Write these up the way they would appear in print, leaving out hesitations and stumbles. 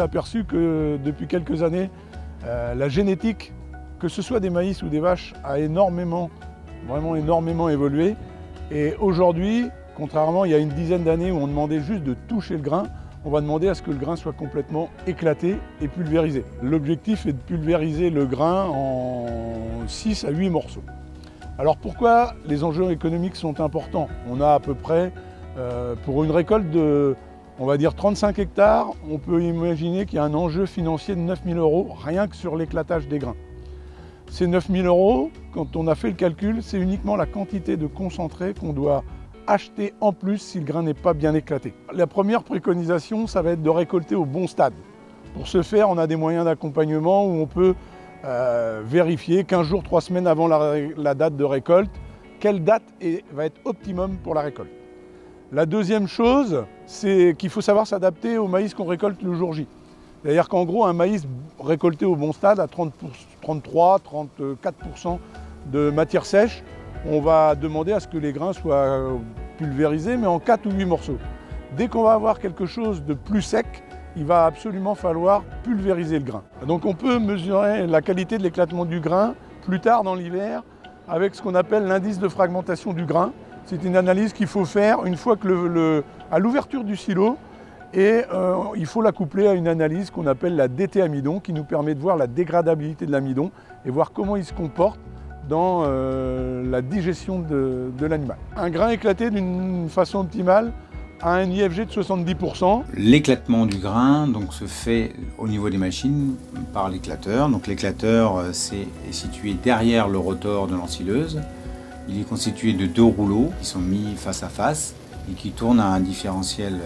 s'est aperçu que depuis quelques années, la génétique, que ce soit des maïs ou des vaches, a vraiment énormément évolué. Et aujourd'hui, contrairement il y a une dizaine d'années où on demandait juste de toucher le grain, on va demander à ce que le grain soit complètement éclaté et pulvérisé. L'objectif est de pulvériser le grain en 6 à 8 morceaux. Alors pourquoi les enjeux économiques sont importants? On a à peu près, pour une récolte de, on va dire 35 hectares, on peut imaginer qu'il y a un enjeu financier de 9 000 € rien que sur l'éclatage des grains. Ces 9 000 €, quand on a fait le calcul, c'est uniquement la quantité de concentré qu'on doit acheter en plus si le grain n'est pas bien éclaté. La première préconisation, ça va être de récolter au bon stade. Pour ce faire, on a des moyens d'accompagnement où on peut vérifier 15 jours, 3 semaines avant la date de récolte, quelle date va être optimum pour la récolte. La deuxième chose, c'est qu'il faut savoir s'adapter au maïs qu'on récolte le jour J. C'est-à-dire qu'en gros, un maïs récolté au bon stade à 33-34% de matière sèche, on va demander à ce que les grains soient pulvérisés, mais en 4 ou 8 morceaux. Dès qu'on va avoir quelque chose de plus sec, il va absolument falloir pulvériser le grain. Donc on peut mesurer la qualité de l'éclatement du grain plus tard dans l'hiver avec ce qu'on appelle l'indice de fragmentation du grain. C'est une analyse qu'il faut faire une fois que à l'ouverture du silo, et il faut la coupler à une analyse qu'on appelle la DT amidon qui nous permet de voir la dégradabilité de l'amidon et voir comment il se comporte dans la digestion de l'animal. Un grain éclaté d'une façon optimale a un IFG de 70%. L'éclatement du grain donc, se fait au niveau des machines par l'éclateur. Donc l'éclateur est situé derrière le rotor de l'ensileuse. Il est constitué de 2 rouleaux qui sont mis face à face et qui tournent à un différentiel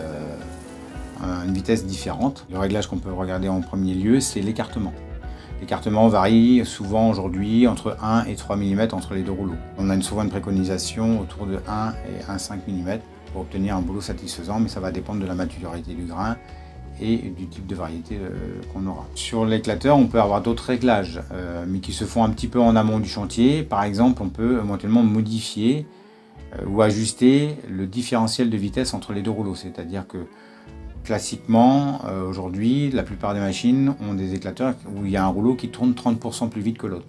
à une vitesse différente. Le réglage qu'on peut regarder en premier lieu, c'est l'écartement. L'écartement varie souvent aujourd'hui entre 1 et 3 mm entre les 2 rouleaux. On a souvent une préconisation autour de 1 et 1,5 mm pour obtenir un boulot satisfaisant, mais ça va dépendre de la maturité du grain et du type de variété qu'on aura. Sur l'éclateur, on peut avoir d'autres réglages, mais qui se font un petit peu en amont du chantier. Par exemple, on peut éventuellement modifier ou ajuster le différentiel de vitesse entre les 2 rouleaux, c'est-à-dire que classiquement, aujourd'hui, la plupart des machines ont des éclateurs où il y a un rouleau qui tourne 30% plus vite que l'autre.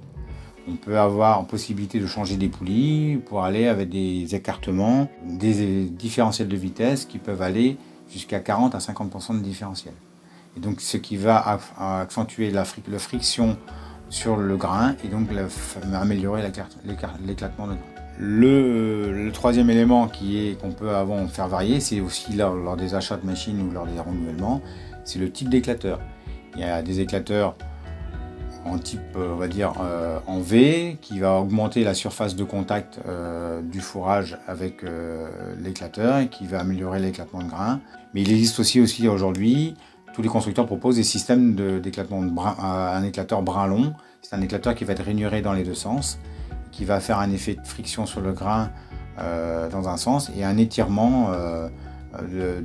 On peut avoir possibilité de changer des poulies pour aller avec des écartements, des différentiels de vitesse qui peuvent aller jusqu'à 40 à 50% de différentiel. Et donc ce qui va accentuer la friction sur le grain et donc améliorer l'éclatement de grain. Le troisième élément qu'on peut faire varier, c'est aussi lors des achats de machines ou lors des renouvellements, c'est le type d'éclateur. Il y a des éclateurs en type, on va dire, en V, qui va augmenter la surface de contact du fourrage avec l'éclateur et qui va améliorer l'éclatement de grain. Mais il existe aussi aujourd'hui, tous les constructeurs proposent des systèmes d'éclatement un éclateur brin long. C'est un éclateur qui va être rainuré dans les deux sens, qui va faire un effet de friction sur le grain dans un sens et un étirement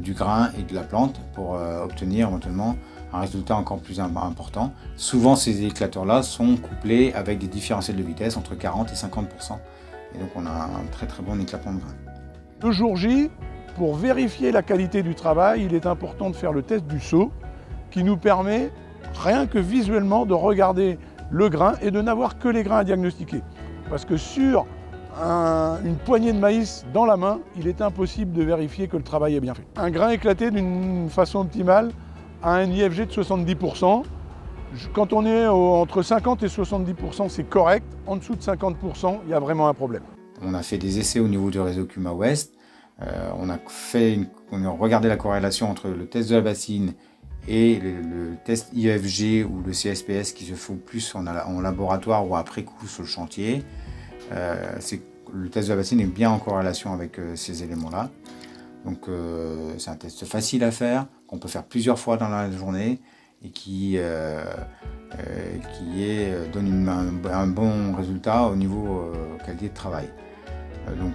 du grain et de la plante pour obtenir éventuellement un résultat encore plus important. Souvent ces éclateurs-là sont couplés avec des différentiels de vitesse entre 40 et 50%. Et donc on a un très très bon éclatement de grain. Le jour J, pour vérifier la qualité du travail, il est important de faire le test du seau qui nous permet, rien que visuellement, de regarder le grain et de n'avoir que les grains à diagnostiquer. Parce que sur une poignée de maïs dans la main, il est impossible de vérifier que le travail est bien fait. Un grain éclaté d'une façon optimale a un IFG de 70%. Quand on est entre 50 et 70%, c'est correct. En dessous de 50%, il y a vraiment un problème. On a fait des essais au niveau du réseau Cuma Ouest. On a regardé la corrélation entre le test de la bassine et le test IFG ou le CSPS qui se font plus en laboratoire ou après coup sur le chantier. Le test de la bassine est bien en corrélation avec ces éléments-là. Donc c'est un test facile à faire, qu'on peut faire plusieurs fois dans la journée et qui donne un bon résultat au niveau qualité de travail. Donc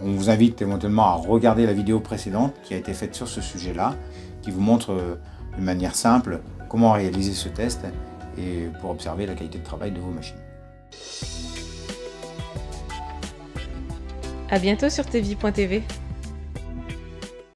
on vous invite éventuellement à regarder la vidéo précédente qui a été faite sur ce sujet-là, qui vous montre de manière simple comment réaliser ce test et pour observer la qualité de travail de vos machines. À bientôt sur tvie.tv.